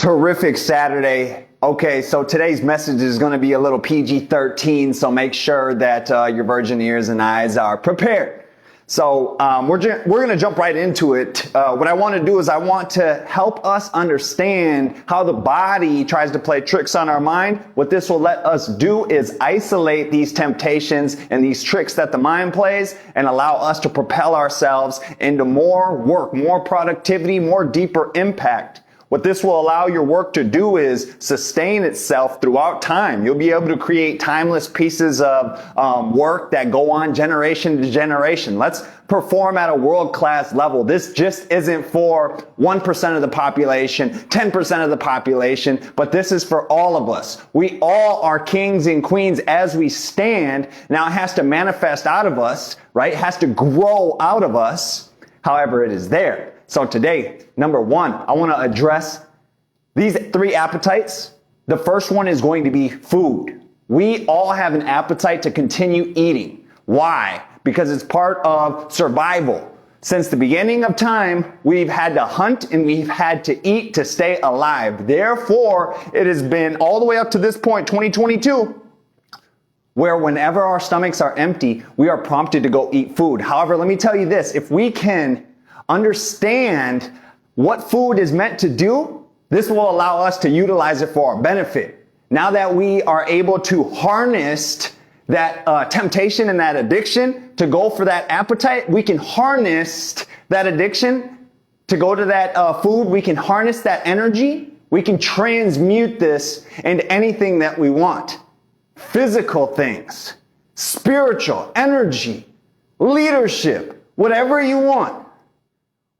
Terrific Saturday. Okay, so today's message is going to be a little PG-13, so make sure that your virgin ears and eyes are prepared. So we're going to jump right into it. What I want to do is I want to help us understand how the body tries to play tricks on our mind. What this will let us do is isolate these temptations and these tricks that the mind plays and allow us to propel ourselves into more work, more productivity, more deeper impact. What this will allow your work to do is sustain itself throughout time. You'll be able to create timeless pieces of work that go on generation to generation. Let's perform at a world-class level. This just isn't for 1% of the population, 10% of the population, but this is for all of us. We all are kings and queens as we stand. Now it has to manifest out of us, right? It has to grow out of us. However, it is there. So today, number one, I want to address these three appetites. The first one is going to be food. We all have an appetite to continue eating. Why? Because it's part of survival. Since the beginning of time, we've had to hunt and we've had to eat to stay alive. Therefore, it has been all the way up to this point, 2022, where whenever our stomachs are empty, we are prompted to go eat food. However, let me tell you this, if we can understand what food is meant to do, this will allow us to utilize it for our benefit. Now that we are able to harness that temptation and that addiction to go for that appetite, we can harness that addiction to go to that food. We can harness that energy. We can transmute this into anything that we want. Physical things, spiritual, energy, leadership, whatever you want.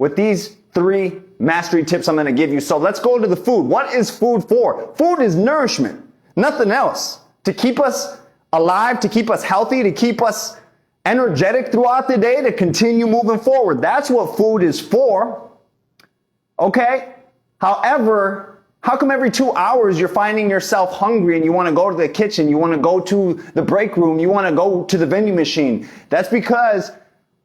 With these three mastery tips I'm going to give you. So let's go to the food. What is food for? Food is nourishment, nothing else. To keep us alive, to keep us healthy, to keep us energetic throughout the day, to continue moving forward. That's what food is for. Okay? However, how come every 2 hours you're finding yourself hungry and you want to go to the kitchen, you want to go to the break room, you want to go to the vending machine? That's because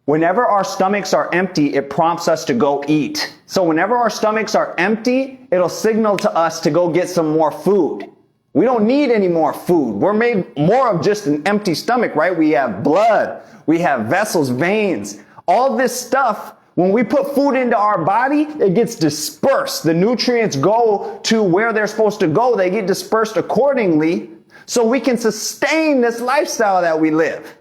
whenever our stomachs are empty, it prompts us to go eat. So whenever our stomachs are empty, it'll signal to us to go get some more food. We don't need any more food. We're made more of just an empty stomach, right? We have blood, we have vessels, veins, all this stuff. When we put food into our body, it gets dispersed. The nutrients go to where they're supposed to go. They get dispersed accordingly so we can sustain this lifestyle that we live.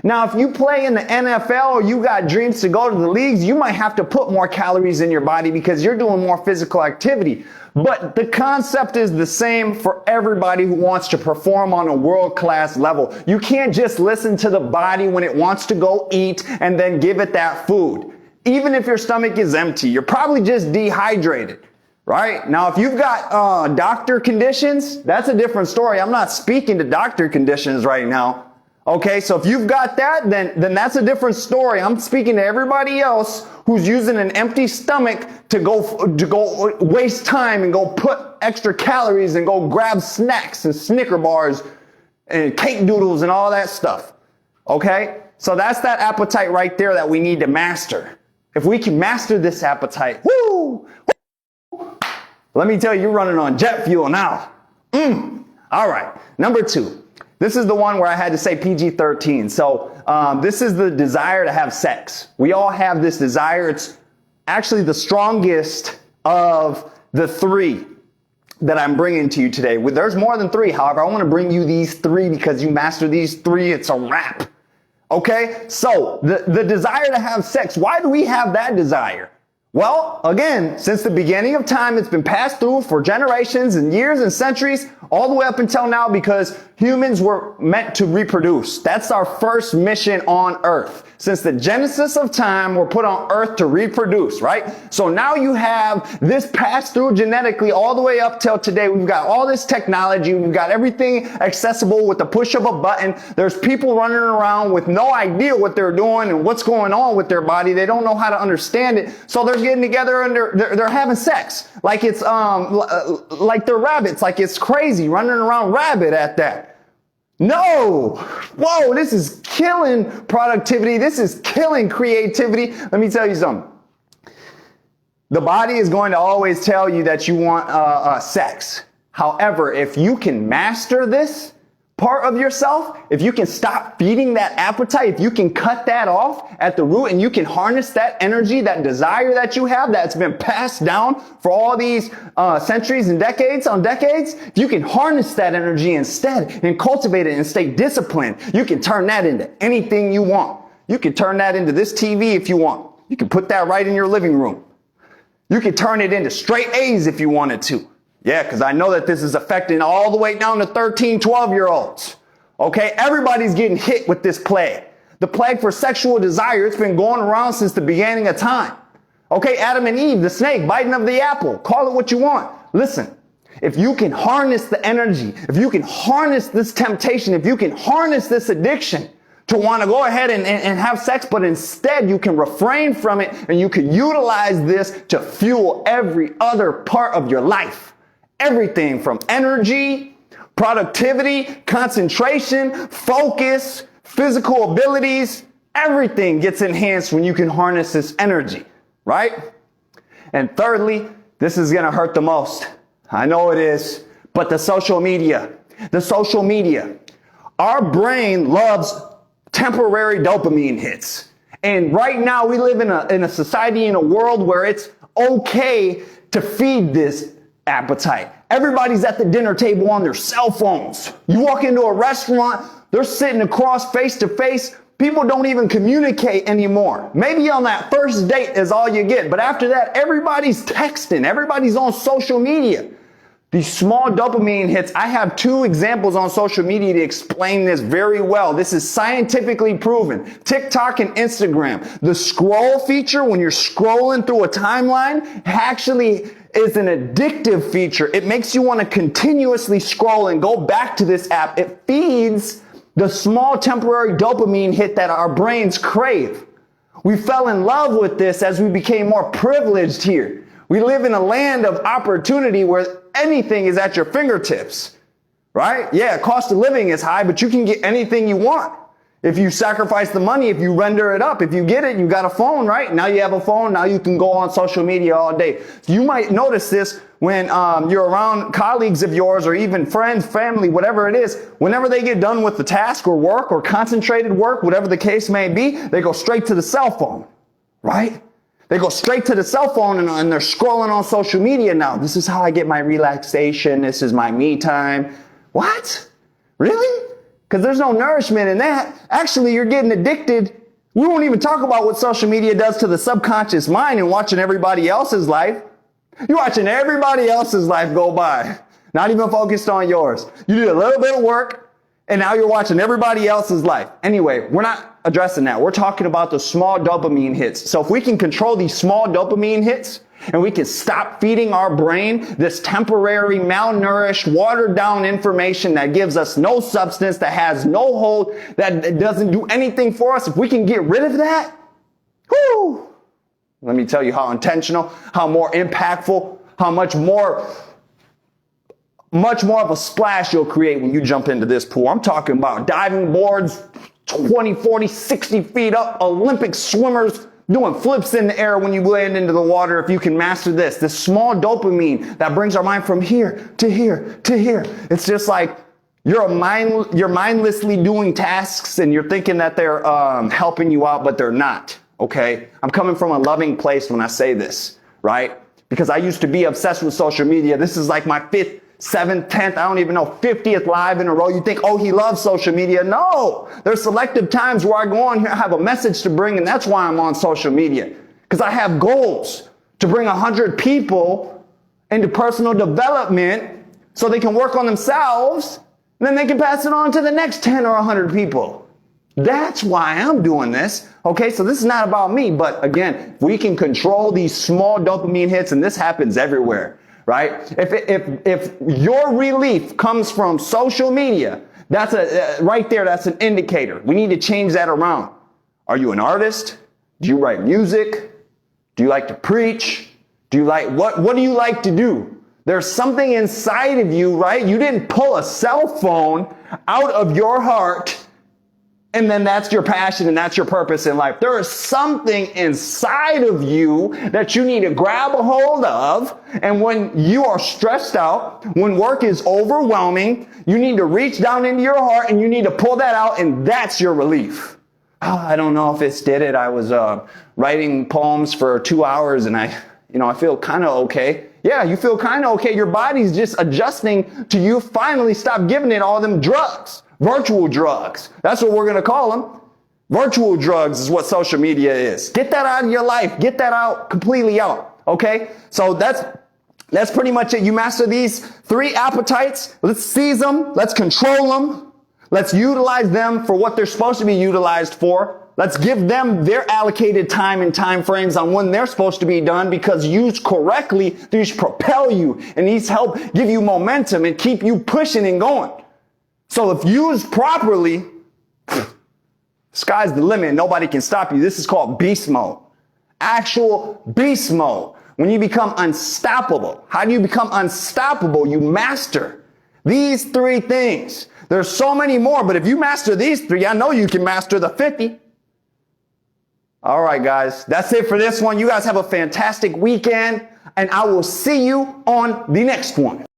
Now, if you play in the NFL or you got dreams to go to the leagues, you might have to put more calories in your body because you're doing more physical activity. But the concept is the same for everybody who wants to perform on a world-class level. You can't just listen to the body when it wants to go eat and then give it that food. Even if your stomach is empty, you're probably just dehydrated. Right? Now, if you've got doctor conditions, that's a different story. I'm not speaking to doctor conditions right now. Okay, so if you've got that, then that's a different story. I'm speaking to everybody else who's using an empty stomach to go waste time and go put extra calories and go grab snacks and Snicker bars and cake doodles and all that stuff. Okay, so that's that appetite right there that we need to master. If we can master this appetite, woo! Let me tell you, you're running on jet fuel now. All right, number two. This is the one where I had to say PG-13. So this is the desire to have sex. We all have this desire. It's actually the strongest of the three that I'm bringing to you today. There's more than three. However, I want to bring you these three because you master these three. It's a wrap. Okay? So the desire to have sex. Why do we have that desire? Well, again, since the beginning of time, it's been passed through for generations and years and centuries, all the way up until now, because humans were meant to reproduce. That's our first mission on Earth. Since the genesis of time, we're put on Earth to reproduce, right? So now you have this passed through genetically all the way up till today. We've got all this technology. We've got everything accessible with the push of a button. There's people running around with no idea what they're doing and what's going on with their body. They don't know how to understand it. So they're getting together and they're having sex like it's like they're rabbits, like it's crazy, running around rabid at that. No! Whoa, this is killing productivity. This is killing creativity. Let me tell you something. The body is going to always tell you that you want sex. However, if you can master this part of yourself, if you can stop feeding that appetite, if you can cut that off at the root and you can harness that energy, that desire that you have that's been passed down for all these centuries and decades on decades, if you can harness that energy instead and cultivate it and stay disciplined, you can turn that into anything you want. You can turn that into this TV if you want. You can put that right in your living room. You can turn it into straight A's if you wanted to. Yeah, because I know that this is affecting all the way down to 13, 12-year-olds. Okay, everybody's getting hit with this plague. The plague for sexual desire, it's been going around since the beginning of time. Okay, Adam and Eve, the snake, biting of the apple. Call it what you want. Listen, if you can harness the energy, if you can harness this temptation, if you can harness this addiction, to want to go ahead and have sex, but instead you can refrain from it and you can utilize this to fuel every other part of your life. Everything from energy, productivity, concentration, focus, physical abilities, everything gets enhanced when you can harness this energy, right? And thirdly, this is going to hurt the most. I know it is, but the social media. Our brain loves temporary dopamine hits. And right now we live in a society, in a world where it's okay to feed this appetite. Everybody's at the dinner table on their cell phones. You walk into a restaurant, they're sitting across face to face. People don't even communicate anymore. Maybe on that first date is all you get. But after that, everybody's texting. Everybody's on social media. These small dopamine hits, I have 2 examples on social media to explain this very well. This is scientifically proven. TikTok and Instagram. The scroll feature, when you're scrolling through a timeline, actually is an addictive feature. It makes you want to continuously scroll and go back to this app. It feeds the small temporary dopamine hit that our brains crave. We fell in love with this as we became more privileged here. We live in a land of opportunity where anything is at your fingertips, right? Yeah, cost of living is high, but you can get anything you want. If you sacrifice the money, if you render it up, if you get it, you got a phone, right? Now you have a phone, now you can go on social media all day. You might notice this when you're around colleagues of yours or even friends, family, whatever it is. Whenever they get done with the task or work or concentrated work, whatever the case may be, they go straight to the cell phone, right? They go straight to the cell phone and they're scrolling on social media now. This is how I get my relaxation. This is my me time. What? Really? Because there's no nourishment in that. Actually, you're getting addicted. We won't even talk about what social media does to the subconscious mind and watching everybody else's life. You're watching everybody else's life go by. Not even focused on yours. You did a little bit of work and now you're watching everybody else's life. Anyway, we're not addressing that. We're talking about the small dopamine hits. So if we can control these small dopamine hits and we can stop feeding our brain this temporary, malnourished, watered down information that gives us no substance, that has no hold, that doesn't do anything for us, if we can get rid of that, whoo, let me tell you how intentional, how more impactful, how much more of a splash you'll create when you jump into this pool. I'm talking about diving boards, 20, 40, 60 feet up, Olympic swimmers doing flips in the air when you land into the water. If you can master this small dopamine that brings our mind from here to here to here. It's just like you're mindlessly doing tasks and you're thinking that they're helping you out, but they're not. Okay? I'm coming from a loving place when I say this, right? Because I used to be obsessed with social media. This is like my 5th, 7th, 10th, I don't even know, 50th live in a row. You think, oh, he loves social media. No, there's selective times where I go on here, I have a message to bring, and that's why I'm on social media. Because I have goals to bring 100 people into personal development so they can work on themselves, and then they can pass it on to the next 10 or 100 people. That's why I'm doing this. Okay, so this is not about me, but again, we can control these small dopamine hits, and this happens everywhere. Right? If your relief comes from social media, that's right there, that's an indicator. We need to change that around. Are you an artist? Do you write music? Do you like to preach? Do you like, what do you like to do? There's something inside of you, right? You didn't pull a cell phone out of your heart And then that's your passion and that's your purpose in life. There is something inside of you that you need to grab a hold of. And when you are stressed out, when work is overwhelming, you need to reach down into your heart and you need to pull that out, and that's your relief. Oh, I don't know if it's did it. I was writing poems for 2 hours and I feel kind of okay. Yeah, you feel kind of okay. Your body's just adjusting to you finally stop giving it all them drugs. Virtual drugs. That's what we're going to call them. Virtual drugs is what social media is. Get that out of your life. Get that out completely out. Okay? So that's pretty much it. You master these 3 appetites. Let's seize them. Let's control them. Let's utilize them for what they're supposed to be utilized for. Let's give them their allocated time and time frames on when they're supposed to be done, because used correctly, these propel you and these help give you momentum and keep you pushing and going. So if used properly, sky's the limit. Nobody can stop you. This is called beast mode. Actual beast mode. When you become unstoppable. How do you become unstoppable? You master these 3 things. There's so many more, but if you master these 3, I know you can master the 50. All right, guys. That's it for this one. You guys have a fantastic weekend, and I will see you on the next one.